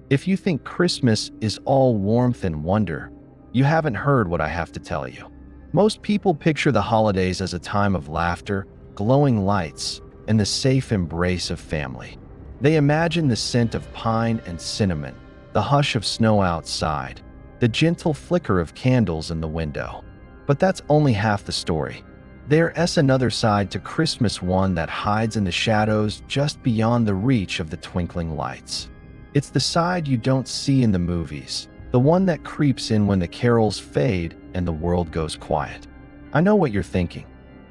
If you think Christmas is all warmth and wonder, you haven't heard what I have to tell you. Most people picture the holidays as a time of laughter, glowing lights, and the safe embrace of family. They imagine the scent of pine and cinnamon, the hush of snow outside, the gentle flicker of candles in the window. But that's only half the story. There's another side to Christmas, one that hides in the shadows just beyond the reach of the twinkling lights. It's the side you don't see in the movies, the one that creeps in when the carols fade and the world goes quiet. I know what you're thinking.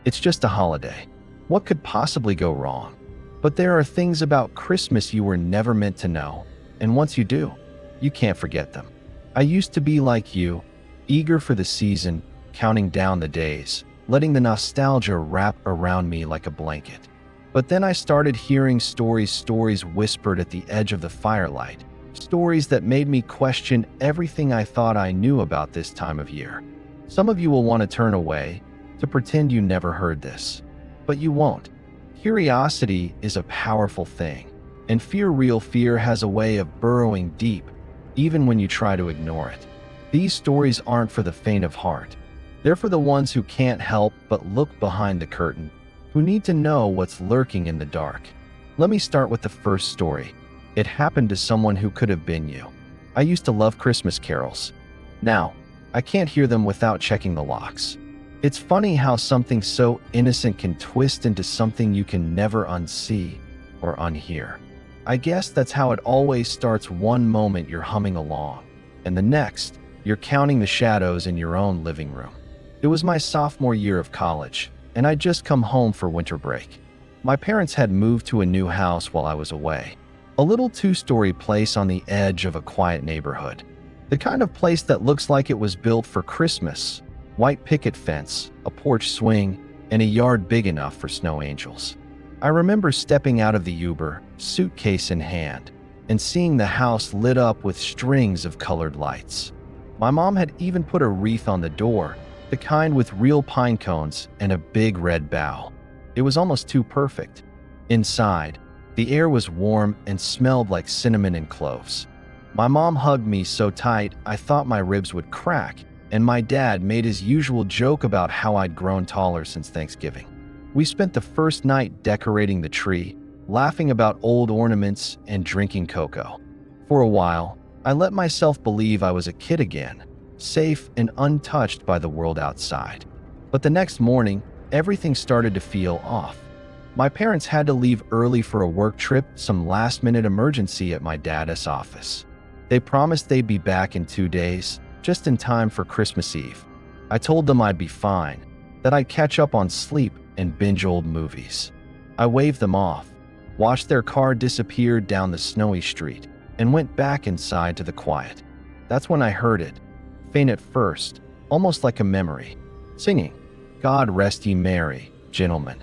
It's just a holiday. What could possibly go wrong? But there are things about Christmas you were never meant to know, and once you do, you can't forget them. I used to be like you, eager for the season, counting down the days, letting the nostalgia wrap around me like a blanket. But then I started hearing stories whispered at the edge of the firelight, stories that made me question everything I thought I knew about this time of year. Some of you will want to turn away, to pretend you never heard this. But you won't. Curiosity is a powerful thing, and real fear has a way of burrowing deep, even when you try to ignore it. These stories aren't for the faint of heart. They're for the ones who can't help but look behind the curtain, who need to know what's lurking in the dark. Let me start with the first story. It happened to someone who could have been you. I used to love Christmas carols. Now, I can't hear them without checking the locks. It's funny how something so innocent can twist into something you can never unsee or unhear. I guess that's how it always starts. One moment you're humming along, and the next, you're counting the shadows in your own living room. It was my sophomore year of college, and I'd just come home for winter break. My parents had moved to a new house while I was away. A little two-story place on the edge of a quiet neighborhood. The kind of place that looks like it was built for Christmas. White picket fence, a porch swing, and a yard big enough for snow angels. I remember stepping out of the Uber, suitcase in hand, and seeing the house lit up with strings of colored lights. My mom had even put a wreath on the door, the kind with real pine cones and a big red bow. It was almost too perfect. Inside, the air was warm and smelled like cinnamon and cloves. My mom hugged me so tight I thought my ribs would crack, and my dad made his usual joke about how I'd grown taller since Thanksgiving. We spent the first night decorating the tree, laughing about old ornaments and drinking cocoa. For a while, I let myself believe I was a kid again, safe and untouched by the world outside. But the next morning, everything started to feel off. My parents had to leave early for a work trip, some last-minute emergency at my dad's office. They promised they'd be back in 2 days, just in time for Christmas Eve. I told them I'd be fine, that I'd catch up on sleep and binge old movies. I waved them off, watched their car disappear down the snowy street, and went back inside to the quiet. That's when I heard it, faint at first, almost like a memory, singing, "God rest ye merry, gentlemen,"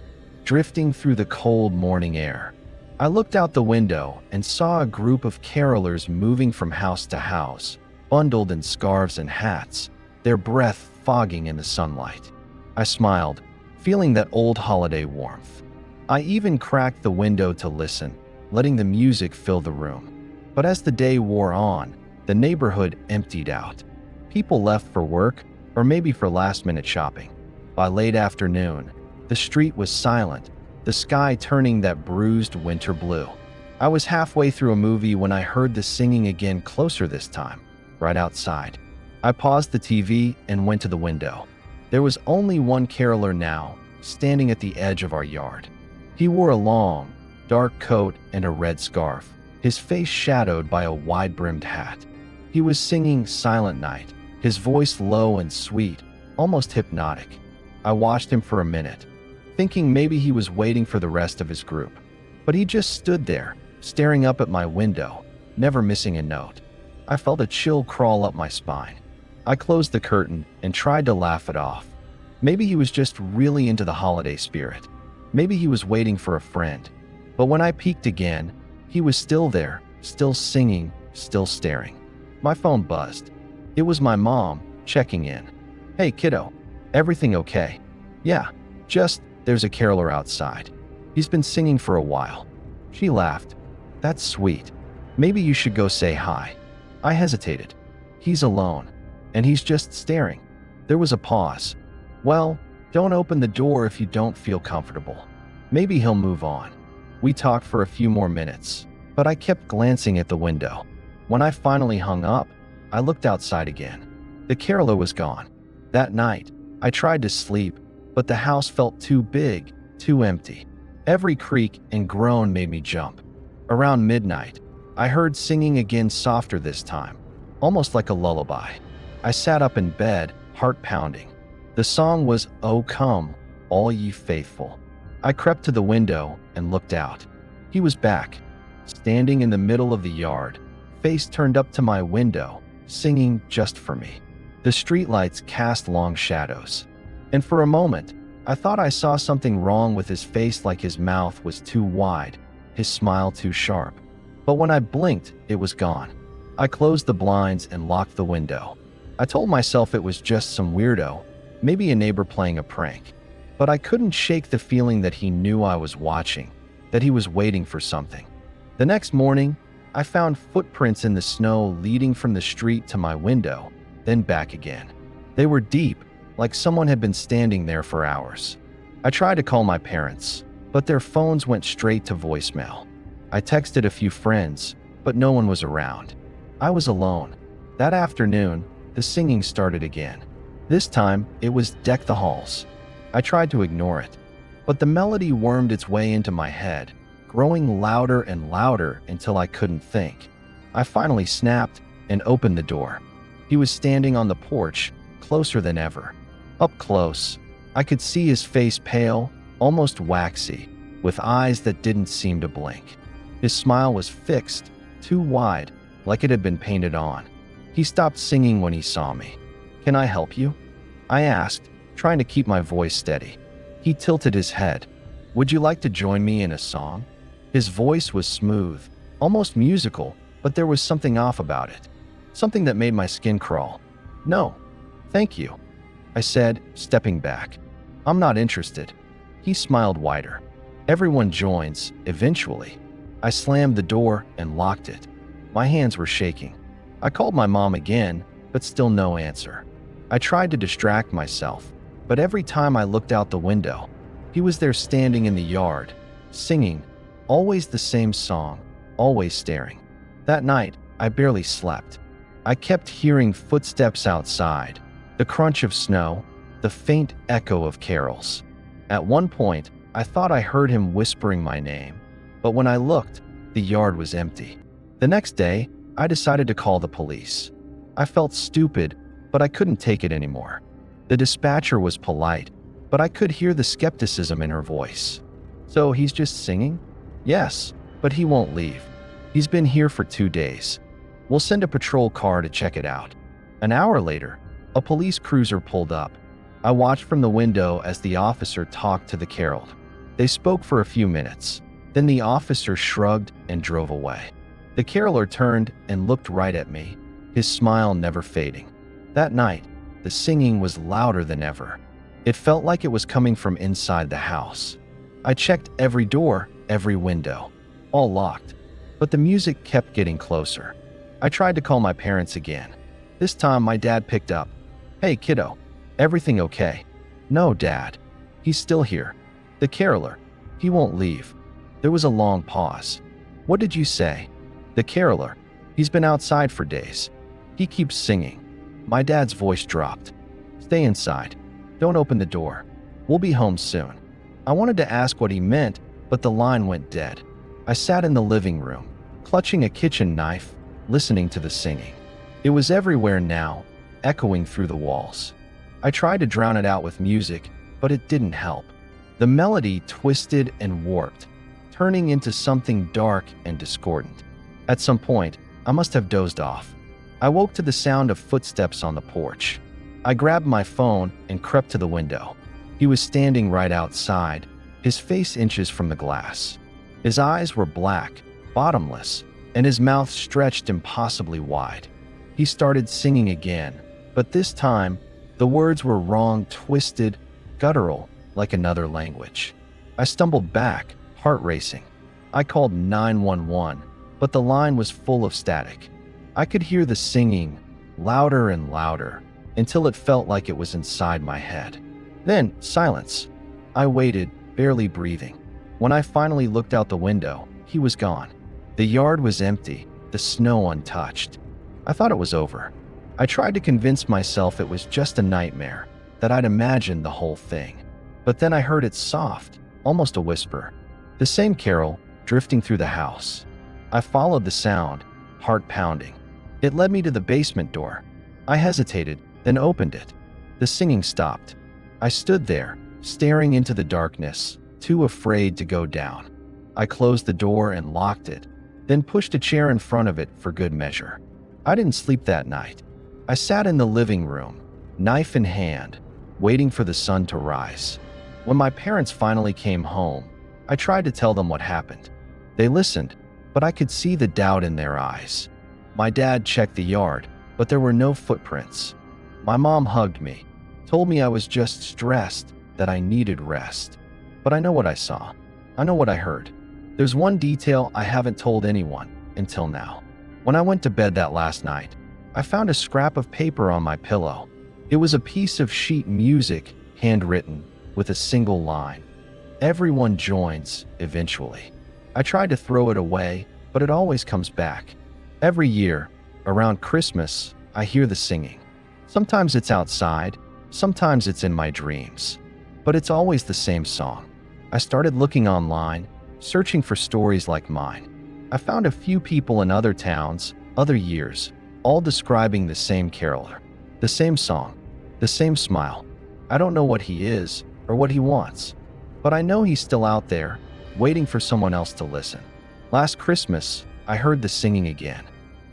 drifting through the cold morning air. I looked out the window and saw a group of carolers moving from house to house, bundled in scarves and hats, their breath fogging in the sunlight. I smiled, feeling that old holiday warmth. I even cracked the window to listen, letting the music fill the room. But as the day wore on, the neighborhood emptied out. People left for work, or maybe for last-minute shopping. By late afternoon, the street was silent, the sky turning that bruised winter blue. I was halfway through a movie when I heard the singing again, closer this time, right outside. I paused the TV and went to the window. There was only one caroler now, standing at the edge of our yard. He wore a long, dark coat and a red scarf, his face shadowed by a wide-brimmed hat. He was singing Silent Night, his voice low and sweet, almost hypnotic. I watched him for a minute, thinking maybe he was waiting for the rest of his group. But he just stood there, staring up at my window, never missing a note. I felt a chill crawl up my spine. I closed the curtain and tried to laugh it off. Maybe he was just really into the holiday spirit. Maybe he was waiting for a friend. But when I peeked again, he was still there, still singing, still staring. My phone buzzed. It was my mom, checking in. "Hey kiddo, everything okay?" "Yeah, just, there's a caroler outside. He's been singing for a while." She laughed. "That's sweet. Maybe you should go say hi." I hesitated. He's alone, and he's just staring. There was a pause. "Well, don't open the door if you don't feel comfortable. Maybe he'll move on." We talked for a few more minutes, but I kept glancing at the window. When I finally hung up, I looked outside again. The caroler was gone. That night, I tried to sleep, but the house felt too big, too empty. Every creak and groan made me jump. Around midnight, I heard singing again, softer this time, almost like a lullaby. I sat up in bed, heart pounding. The song was "Oh Come, All Ye Faithful." I crept to the window and looked out. He was back, standing in the middle of the yard, face turned up to my window, singing just for me. The streetlights cast long shadows, and for a moment, I thought I saw something wrong with his face, like his mouth was too wide, his smile too sharp. But when I blinked, it was gone. I closed the blinds and locked the window. I told myself it was just some weirdo, maybe a neighbor playing a prank. But I couldn't shake the feeling that he knew I was watching, that he was waiting for something. The next morning, I found footprints in the snow leading from the street to my window, then back again. They were deep, like someone had been standing there for hours. I tried to call my parents, but their phones went straight to voicemail. I texted a few friends, but no one was around. I was alone. That afternoon, the singing started again. This time, it was "Deck the Halls." I tried to ignore it, but the melody wormed its way into my head, growing louder and louder until I couldn't think. I finally snapped and opened the door. He was standing on the porch, closer than ever. Up close, I could see his face, pale, almost waxy, with eyes that didn't seem to blink. His smile was fixed, too wide, like it had been painted on. He stopped singing when he saw me. "Can I help you?" I asked, trying to keep my voice steady. He tilted his head. "Would you like to join me in a song?" His voice was smooth, almost musical, but there was something off about it. Something that made my skin crawl. "No, thank you," I said, stepping back. "I'm not interested." He smiled wider. "Everyone joins, eventually." I slammed the door and locked it. My hands were shaking. I called my mom again, but still no answer. I tried to distract myself, but every time I looked out the window, he was there standing in the yard, singing, always the same song, always staring. That night, I barely slept. I kept hearing footsteps outside, the crunch of snow, the faint echo of carols. At one point, I thought I heard him whispering my name, but when I looked, the yard was empty. The next day, I decided to call the police. I felt stupid, but I couldn't take it anymore. The dispatcher was polite, but I could hear the skepticism in her voice. "So he's just singing?" "Yes, but he won't leave. He's been here for 2 days. We'll send a patrol car to check it out." An hour later, a police cruiser pulled up. I watched from the window as the officer talked to the caroled. They spoke for a few minutes. Then the officer shrugged and drove away. The caroler turned and looked right at me, his smile never fading. That night, the singing was louder than ever. It felt like it was coming from inside the house. I checked every door, every window, all locked, but the music kept getting closer. I tried to call my parents again. This time my dad picked up. "Hey kiddo, everything okay?" "No, Dad. He's still here. The caroler. He won't leave." There was a long pause. "What did you say?" "The caroler. He's been outside for days. He keeps singing." My dad's voice dropped. "Stay inside. Don't open the door. We'll be home soon." I wanted to ask what he meant, but the line went dead. I sat in the living room, clutching a kitchen knife, listening to the singing. It was everywhere now, echoing through the walls. I tried to drown it out with music, but it didn't help. The melody twisted and warped, turning into something dark and discordant. At some point, I must have dozed off. I woke to the sound of footsteps on the porch. I grabbed my phone and crept to the window. He was standing right outside, his face inches from the glass. His eyes were black, bottomless, and his mouth stretched impossibly wide. He started singing again, but this time, the words were wrong, twisted, guttural, like another language. I stumbled back, heart racing. I called 911, but the line was full of static. I could hear the singing, louder and louder, until it felt like it was inside my head. Then, silence. I waited, barely breathing. When I finally looked out the window, he was gone. The yard was empty, the snow untouched. I thought it was over. I tried to convince myself it was just a nightmare, that I'd imagined the whole thing. But then I heard it soft, almost a whisper. The same carol, drifting through the house. I followed the sound, heart pounding. It led me to the basement door. I hesitated, then opened it. The singing stopped. I stood there, staring into the darkness, too afraid to go down. I closed the door and locked it, then pushed a chair in front of it for good measure. I didn't sleep that night. I sat in the living room, knife in hand, waiting for the sun to rise. When my parents finally came home, I tried to tell them what happened. They listened, but I could see the doubt in their eyes. My dad checked the yard, but there were no footprints. My mom hugged me, told me I was just stressed, that I needed rest. But I know what I saw. I know what I heard. There's one detail I haven't told anyone until now. When I went to bed that last night, I found a scrap of paper on my pillow. It was a piece of sheet music, handwritten, with a single line. Everyone joins, eventually. I tried to throw it away, but it always comes back. Every year, around Christmas, I hear the singing. Sometimes it's outside, sometimes it's in my dreams. But it's always the same song. I started looking online, searching for stories like mine. I found a few people in other towns, other years, all describing the same caroler, the same song, the same smile. I don't know what he is or what he wants, but I know he's still out there, waiting for someone else to listen. Last Christmas, I heard the singing again.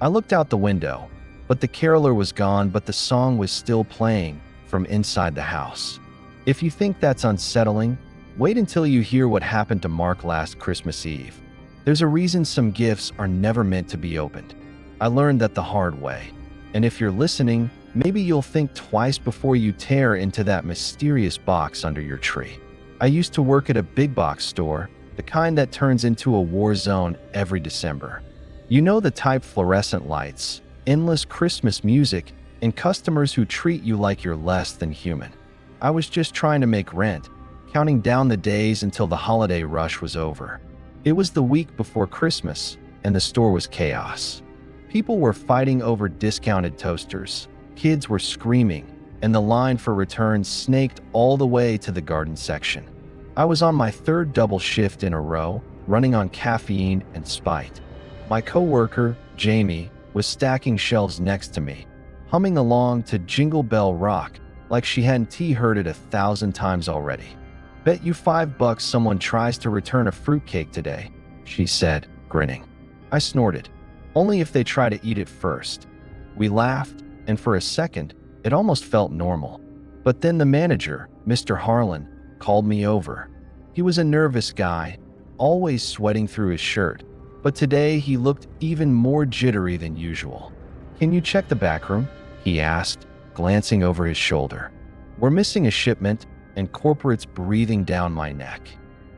I looked out the window, but the caroler was gone, but the song was still playing from inside the house. If you think that's unsettling, wait until you hear what happened to Mark last Christmas Eve. There's a reason some gifts are never meant to be opened. I learned that the hard way. And if you're listening, maybe you'll think twice before you tear into that mysterious box under your tree. I used to work at a big box store, the kind that turns into a war zone every December. You know the type: fluorescent lights, endless Christmas music, and customers who treat you like you're less than human. I was just trying to make rent, counting down the days until the holiday rush was over. It was the week before Christmas, and the store was chaos. People were fighting over discounted toasters, kids were screaming, and the line for returns snaked all the way to the garden section. I was on my third double shift in a row, running on caffeine and spite. My coworker, Jamie, was stacking shelves next to me, humming along to Jingle Bell Rock like she hadn't heard it 1,000 times already. "Bet you $5 someone tries to return a fruitcake today," she said, grinning. I snorted. "Only if they try to eat it first." We laughed, and for a second, it almost felt normal. But then the manager, Mr. Harlan, called me over. He was a nervous guy, always sweating through his shirt, but today he looked even more jittery than usual. "Can you check the back room?" he asked, glancing over his shoulder. "We're missing a shipment, and corporate's breathing down my neck."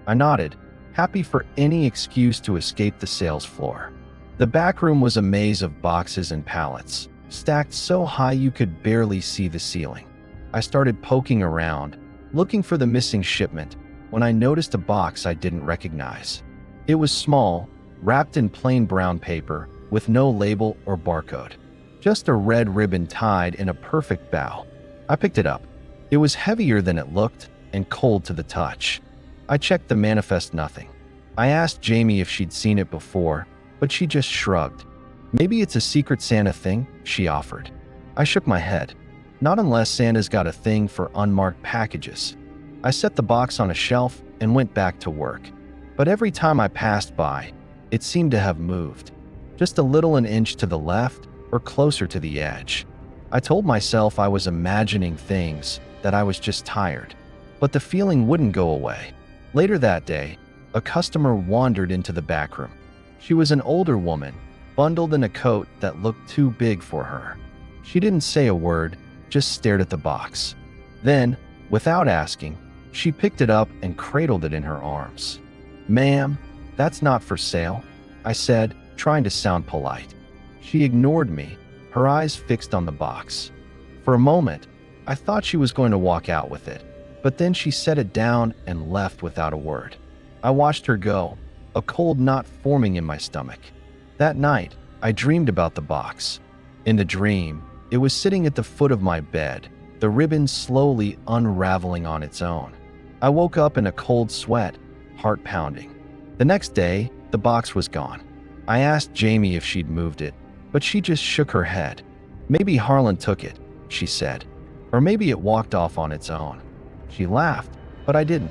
I nodded, happy for any excuse to escape the sales floor. The back room was a maze of boxes and pallets, stacked so high you could barely see the ceiling. I started poking around, looking for the missing shipment, when I noticed a box I didn't recognize. It was small, wrapped in plain brown paper, with no label or barcode. Just a red ribbon tied in a perfect bow. I picked it up. It was heavier than it looked, and cold to the touch. I checked the manifest, nothing. I asked Jamie if she'd seen it before, but she just shrugged. "Maybe it's a Secret Santa thing," she offered. I shook my head. "Not unless Santa's got a thing for unmarked packages." I set the box on a shelf and went back to work. But every time I passed by, it seemed to have moved. Just a little, an inch to the left or closer to the edge. I told myself I was imagining things, that I was just tired. But the feeling wouldn't go away. Later that day, a customer wandered into the back room. She was an older woman, bundled in a coat that looked too big for her. She didn't say a word, just stared at the box. Then, without asking, she picked it up and cradled it in her arms. "Ma'am, that's not for sale," I said, trying to sound polite. She ignored me, her eyes fixed on the box. For a moment, I thought she was going to walk out with it, but then she set it down and left without a word. I watched her go, a cold knot forming in my stomach. That night, I dreamed about the box. In the dream, it was sitting at the foot of my bed, the ribbon slowly unraveling on its own. I woke up in a cold sweat, heart pounding. The next day, the box was gone. I asked Jamie if she'd moved it, but she just shook her head. Maybe Harlan took it, she said. Or maybe it walked off on its own. She laughed, but I didn't.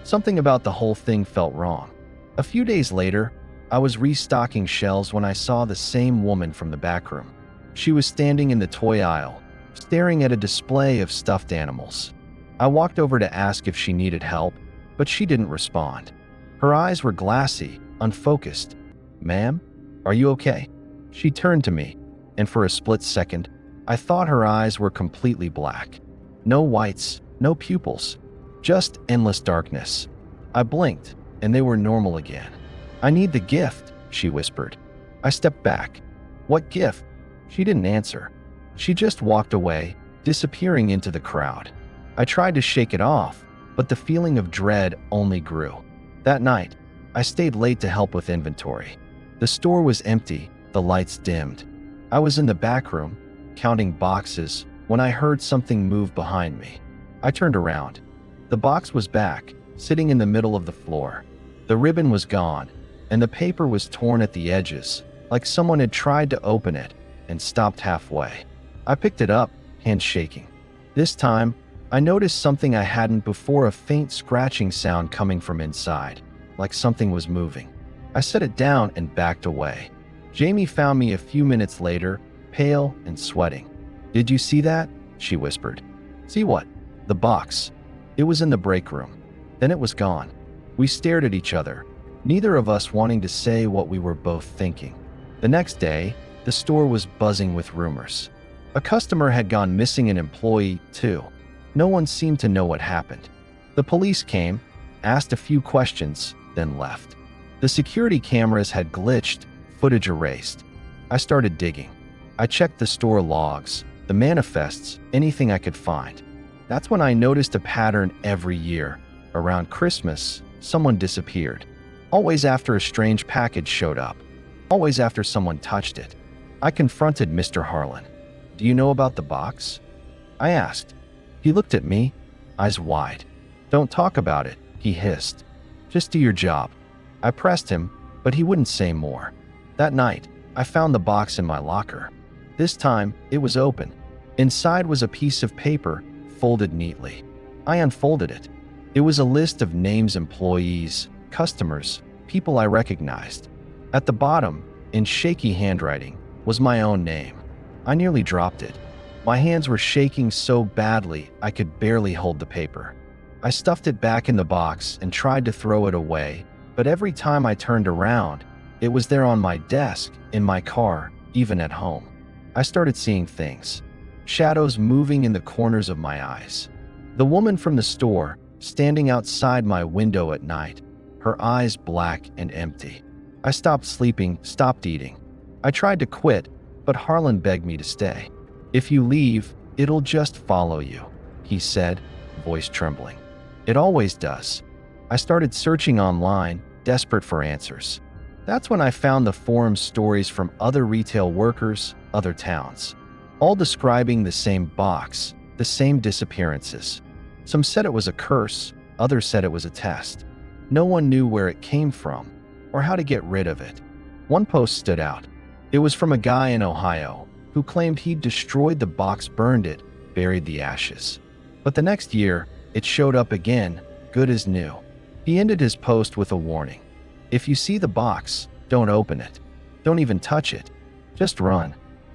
Something about the whole thing felt wrong. A few days later, I was restocking shelves when I saw the same woman from the back room. She was standing in the toy aisle, staring at a display of stuffed animals. I walked over to ask if she needed help, but she didn't respond. Her eyes were glassy, unfocused. "Ma'am, are you okay?" She turned to me, and for a split second, I thought her eyes were completely black. No whites, no pupils, just endless darkness. I blinked, and they were normal again. "I need the gift," she whispered. I stepped back. "What gift?" She didn't answer. She just walked away, disappearing into the crowd. I tried to shake it off, but the feeling of dread only grew. That night, I stayed late to help with inventory. The store was empty, the lights dimmed. I was in the back room, counting boxes, when I heard something move behind me. I turned around. The box was back, sitting in the middle of the floor. The ribbon was gone, and the paper was torn at the edges, like someone had tried to open it and stopped halfway. I picked it up, hands shaking. This time, I noticed something I hadn't before, a faint scratching sound coming from inside, like something was moving. I set it down and backed away. Jamie found me a few minutes later, pale and sweating. "Did you see that?" she whispered. "See what?" "The box. It was in the break room. Then it was gone." We stared at each other, neither of us wanting to say what we were both thinking. The next day, the store was buzzing with rumors. A customer had gone missing, an employee, too. No one seemed to know what happened. The police came, asked a few questions, then left. The security cameras had glitched, footage erased. I started digging. I checked the store logs, the manifests, anything I could find. That's when I noticed a pattern every year. Around Christmas, someone disappeared. Always after a strange package showed up. Always after someone touched it. I confronted Mr. Harlan. "Do you know about the box?" I asked. He looked at me, eyes wide. "Don't talk about it," he hissed. "Just do your job." I pressed him, but he wouldn't say more. That night, I found the box in my locker. This time, it was open. Inside was a piece of paper, folded neatly. I unfolded it. It was a list of names, employees, customers, people I recognized. At the bottom, in shaky handwriting, was my own name. I nearly dropped it. My hands were shaking so badly I could barely hold the paper. I stuffed it back in the box and tried to throw it away, but every time I turned around, it was there on my desk, in my car, even at home. I started seeing things. Shadows moving in the corners of my eyes. The woman from the store, standing outside my window at night, her eyes black and empty. I stopped sleeping, stopped eating. I tried to quit, but Harlan begged me to stay. "If you leave, it'll just follow you," he said, voice trembling. "It always does." I started searching online, desperate for answers. That's when I found the forum stories from other retail workers, other towns, all describing the same box, the same disappearances. Some said it was a curse, others said it was a test. No one knew where it came from or how to get rid of it. One post stood out. It was from a guy in Ohio who claimed he'd destroyed the box, burned it, buried the ashes. But the next year, it showed up again, good as new. He ended his post with a warning. "If you see the box, don't open it. Don't even touch it. Just run."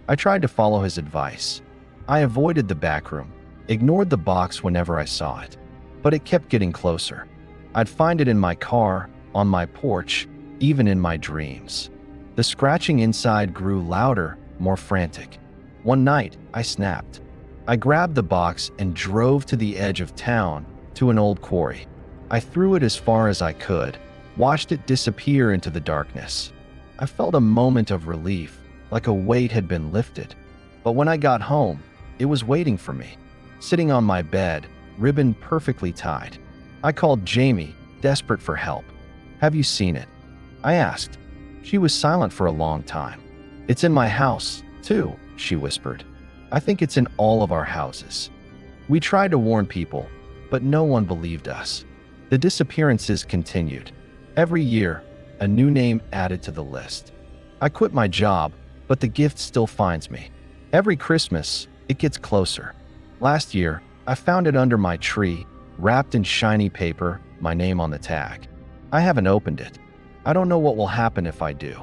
I tried to follow his advice. I avoided the back room, ignored the box whenever I saw it. But it kept getting closer. I'd find it in my car, on my porch, even in my dreams. The scratching inside grew louder, more frantic. One night, I snapped. I grabbed the box and drove to the edge of town, to an old quarry. I threw it as far as I could, watched it disappear into the darkness. I felt a moment of relief, like a weight had been lifted. But when I got home, it was waiting for me, sitting on my bed, ribbon perfectly tied. I called Jamie, desperate for help. "Have you seen it?" I asked. She was silent for a long time. "It's in my house, too," she whispered. "I think it's in all of our houses." We tried to warn people, but no one believed us. The disappearances continued. Every year, a new name added to the list. I quit my job, but the gift still finds me. Every Christmas, it gets closer. Last year, I found it under my tree, wrapped in shiny paper, my name on the tag. I haven't opened it. I don't know what will happen if I do,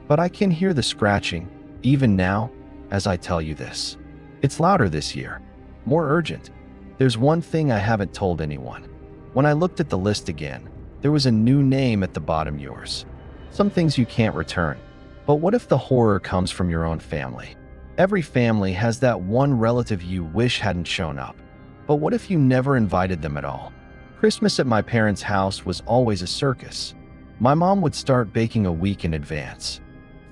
but I can hear the scratching, even now, as I tell you this. It's louder this year, more urgent. There's one thing I haven't told anyone. When I looked at the list again, there was a new name at the bottom: yours. Some things you can't return. But what if the horror comes from your own family? Every family has that one relative you wish hadn't shown up. But what if you never invited them at all? Christmas at my parents' house was always a circus. My mom would start baking a week in advance,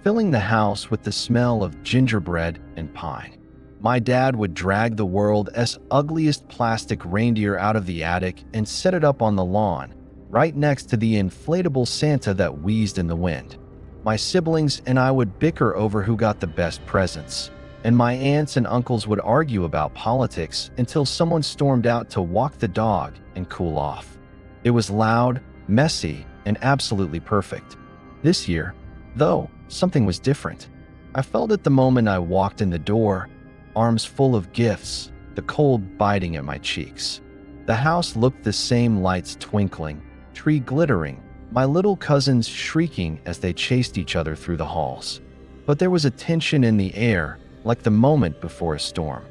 filling the house with the smell of gingerbread and pine. My dad would drag the world's ugliest plastic reindeer out of the attic and set it up on the lawn, right next to the inflatable Santa that wheezed in the wind. My siblings and I would bicker over who got the best presents, and my aunts and uncles would argue about politics until someone stormed out to walk the dog and cool off. It was loud, messy, and absolutely perfect. This year, though, something was different. I felt it the moment I walked in the door, arms full of gifts, the cold biting at my cheeks. The house looked the same, lights twinkling, tree glittering, my little cousins shrieking as they chased each other through the halls. But there was a tension in the air, like the moment before a storm.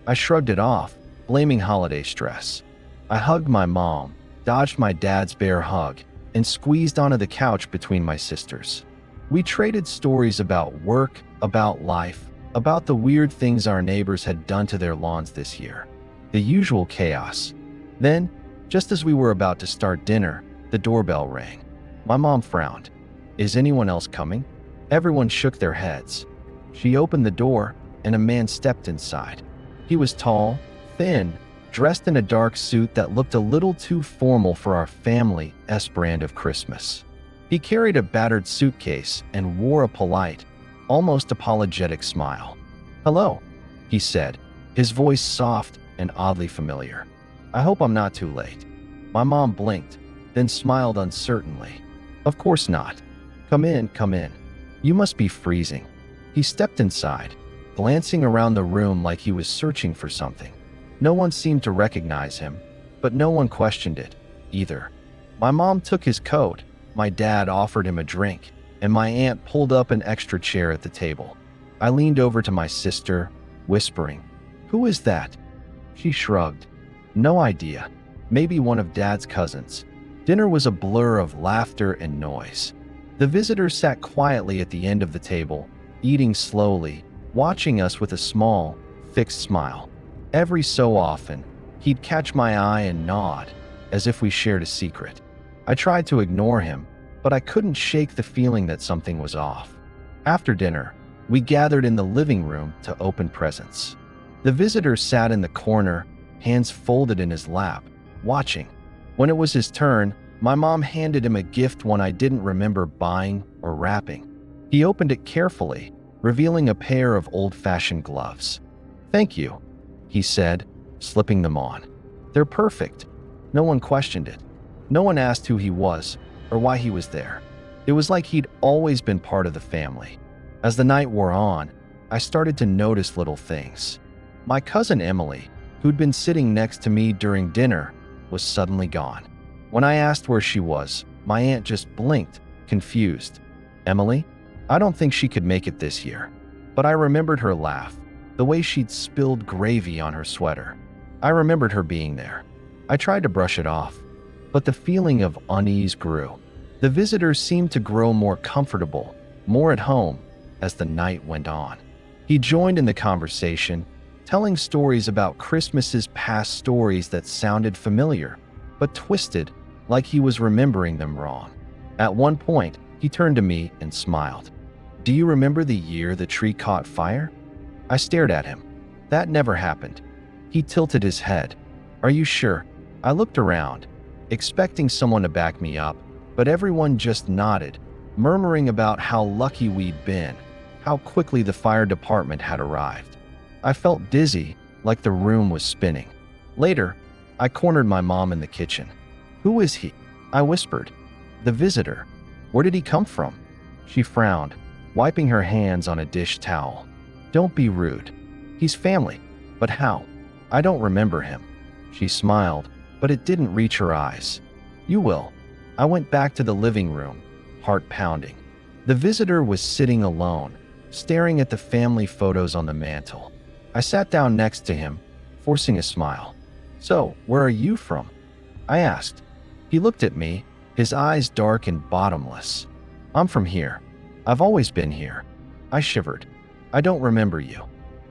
I shrugged it off, blaming holiday stress. I hugged my mom, dodged my dad's bear hug, and squeezed onto the couch between my sisters. We traded stories about work, about life, about the weird things our neighbors had done to their lawns this year. The usual chaos. Then, just as we were about to start dinner, the doorbell rang. My mom frowned. "Is anyone else coming?" Everyone shook their heads. She opened the door, and a man stepped inside. He was tall, thin, dressed in a dark suit that looked a little too formal for our family's brand of Christmas. He carried a battered suitcase and wore a polite, almost apologetic smile. "Hello," he said, his voice soft and oddly familiar. "I hope I'm not too late." My mom blinked, then smiled uncertainly. "Of course not. Come in, come in. You must be freezing." He stepped inside, glancing around the room like he was searching for something. No one seemed to recognize him, but no one questioned it either. My mom took his coat, my dad offered him a drink, and my aunt pulled up an extra chair at the table. I leaned over to my sister, whispering, "Who is that?" She shrugged. "No idea. Maybe one of Dad's cousins." Dinner was a blur of laughter and noise. The visitor sat quietly at the end of the table, eating slowly, watching us with a small, fixed smile. Every so often, he'd catch my eye and nod, as if we shared a secret. I tried to ignore him, but I couldn't shake the feeling that something was off. After dinner, we gathered in the living room to open presents. The visitor sat in the corner, hands folded in his lap, watching. When it was his turn, my mom handed him a gift, one I didn't remember buying or wrapping. He opened it carefully, revealing a pair of old-fashioned gloves. "Thank you," he said, slipping them on. "They're perfect." No one questioned it. No one asked who he was or why he was there. It was like he'd always been part of the family. As the night wore on, I started to notice little things. My cousin Emily, who'd been sitting next to me during dinner, was suddenly gone. When I asked where she was, my aunt just blinked, confused. "Emily? I don't think she could make it this year." But I remembered her laugh, the way she'd spilled gravy on her sweater. I remembered her being there. I tried to brush it off, but the feeling of unease grew. The visitor seemed to grow more comfortable, more at home, as the night went on. He joined in the conversation, telling stories about Christmases past, stories that sounded familiar, but twisted, like he was remembering them wrong. At one point, he turned to me and smiled. Do you remember the year the tree caught fire? I stared at him. That never happened. He tilted his head. Are you sure? I looked around, expecting someone to back me up, but everyone just nodded, murmuring about how lucky we'd been, how quickly the fire department had arrived. I felt dizzy, like the room was spinning. Later, I cornered my mom in the kitchen. Who is he? I whispered. The visitor. Where did he come from? She frowned, wiping her hands on a dish towel. Don't be rude. He's family. But how? I don't remember him. She smiled, but it didn't reach her eyes. You will. I went back to the living room, heart pounding. The visitor was sitting alone, staring at the family photos on the mantel. I sat down next to him, forcing a smile. So, where are you from? I asked. He looked at me, his eyes dark and bottomless. I'm from here. I've always been here. I shivered. I don't remember you.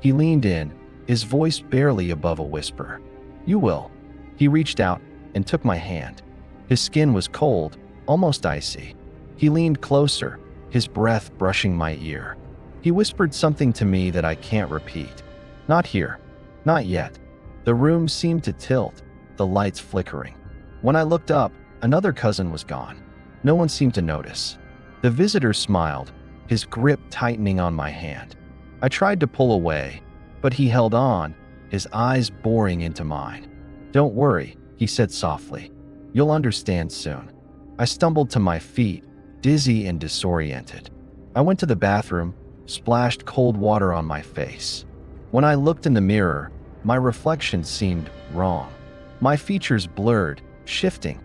He leaned in, his voice barely above a whisper. You will. He reached out and took my hand. His skin was cold, almost icy. He leaned closer, his breath brushing my ear. He whispered something to me that I can't repeat. Not here. Not yet. The room seemed to tilt, the lights flickering. When I looked up, another cousin was gone. No one seemed to notice. The visitor smiled, his grip tightening on my hand. I tried to pull away, but he held on, his eyes boring into mine. Don't worry, he said softly. You'll understand soon. I stumbled to my feet, dizzy and disoriented. I went to the bathroom, splashed cold water on my face. When I looked in the mirror, my reflection seemed wrong. My features blurred, shifting.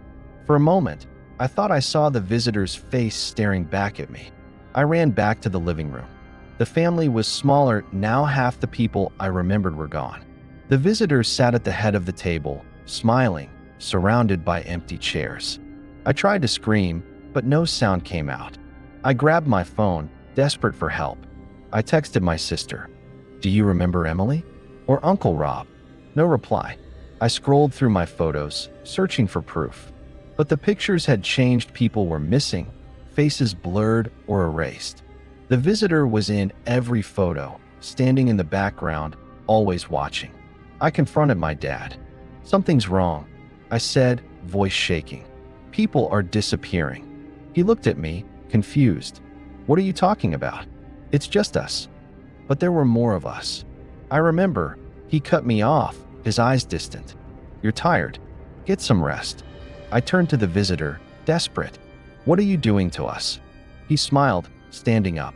For a moment, I thought I saw the visitor's face staring back at me. I ran back to the living room. The family was smaller, now half the people I remembered were gone. The visitor sat at the head of the table, smiling, surrounded by empty chairs. I tried to scream, but no sound came out. I grabbed my phone, desperate for help. I texted my sister. Do you remember Emily? Or Uncle Rob? No reply. I scrolled through my photos, searching for proof. But the pictures had changed. People were missing, faces blurred or erased. The visitor was in every photo, standing in the background, always watching. I confronted my dad. Something's wrong, I said, voice shaking. People are disappearing. He looked at me, confused. What are you talking about? It's just us. But there were more of us. I remember, he cut me off, his eyes distant. You're tired. Get some rest. I turned to the visitor, desperate. What are you doing to us? He smiled, standing up.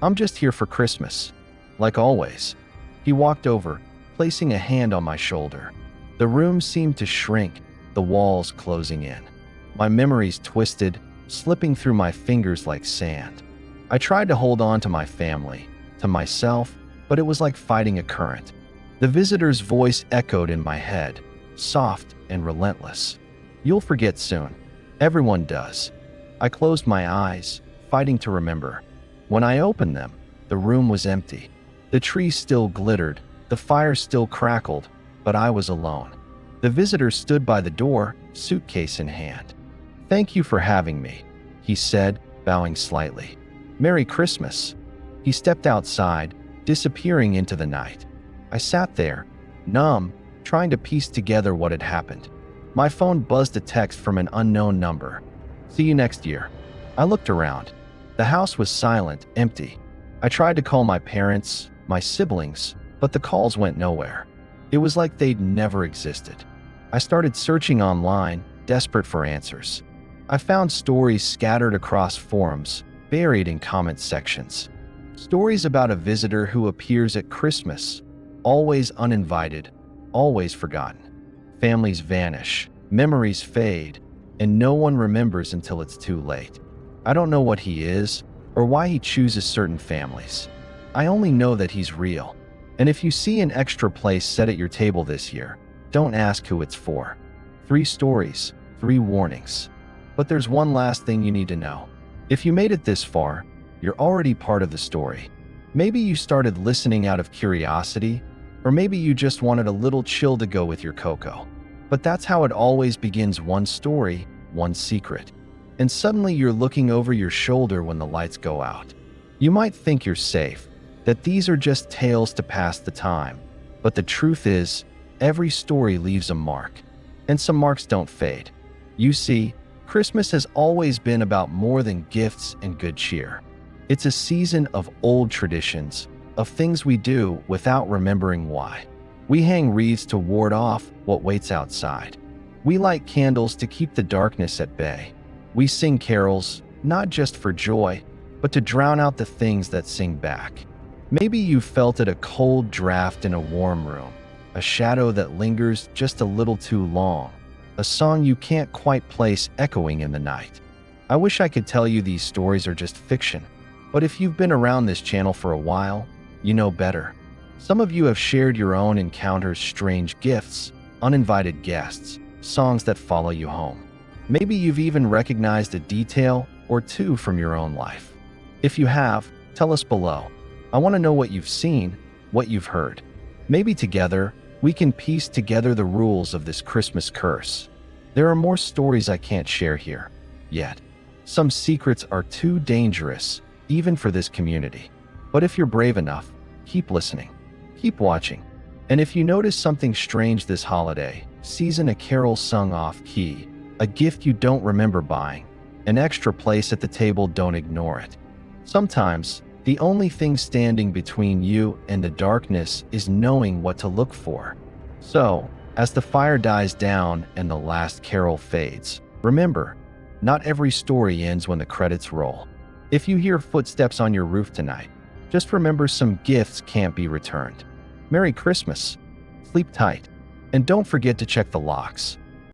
I'm just here for Christmas. Like always. He walked over, placing a hand on my shoulder. The room seemed to shrink, the walls closing in. My memories twisted, slipping through my fingers like sand. I tried to hold on to my family, to myself, but it was like fighting a current. The visitor's voice echoed in my head, soft and relentless. You'll forget soon. Everyone does. I closed my eyes, fighting to remember. When I opened them, the room was empty. The tree still glittered, the fire still crackled, but I was alone. The visitor stood by the door, suitcase in hand. Thank you for having me, he said, bowing slightly. Merry Christmas. He stepped outside, disappearing into the night. I sat there, numb, trying to piece together what had happened. My phone buzzed a text from an unknown number. See you next year. I looked around. The house was silent, empty. I tried to call my parents, my siblings, but the calls went nowhere. It was like they'd never existed. I started searching online, desperate for answers. I found stories scattered across forums, buried in comment sections. Stories about a visitor who appears at Christmas, always uninvited, always forgotten. Families vanish, memories fade, and no one remembers until it's too late. I don't know what he is or why he chooses certain families. I only know that he's real. And if you see an extra place set at your table this year, don't ask who it's for. 3 stories, 3 warnings. But there's one last thing you need to know. If you made it this far, you're already part of the story. Maybe you started listening out of curiosity, or maybe you just wanted a little chill to go with your cocoa. But that's how it always begins, one story, one secret. And suddenly you're looking over your shoulder when the lights go out. You might think you're safe, that these are just tales to pass the time, but the truth is, every story leaves a mark, and some marks don't fade. You see, Christmas has always been about more than gifts and good cheer. It's a season of old traditions, of things we do without remembering why. We hang wreaths to ward off what waits outside. We light candles to keep the darkness at bay. We sing carols, not just for joy, but to drown out the things that sing back. Maybe you felt it a cold draft in a warm room, a shadow that lingers just a little too long, a song you can't quite place echoing in the night. I wish I could tell you these stories are just fiction, but if you've been around this channel for a while, you know better. Some of you have shared your own encounters, strange gifts, uninvited guests, songs that follow you home. Maybe you've even recognized a detail or two from your own life. If you have, tell us below. I want to know what you've seen, what you've heard. Maybe together, we can piece together the rules of this Christmas curse. There are more stories I can't share here, yet. Some secrets are too dangerous, even for this community. But if you're brave enough, keep listening, keep watching. And if you notice something strange this holiday, season, a carol sung off key, a gift you don't remember buying, an extra place at the table, don't ignore it. Sometimes, the only thing standing between you and the darkness is knowing what to look for. So, as the fire dies down and the last carol fades, remember, not every story ends when the credits roll. If you hear footsteps on your roof tonight, just remember some gifts can't be returned. Merry Christmas, sleep tight, and don't forget to check the locks.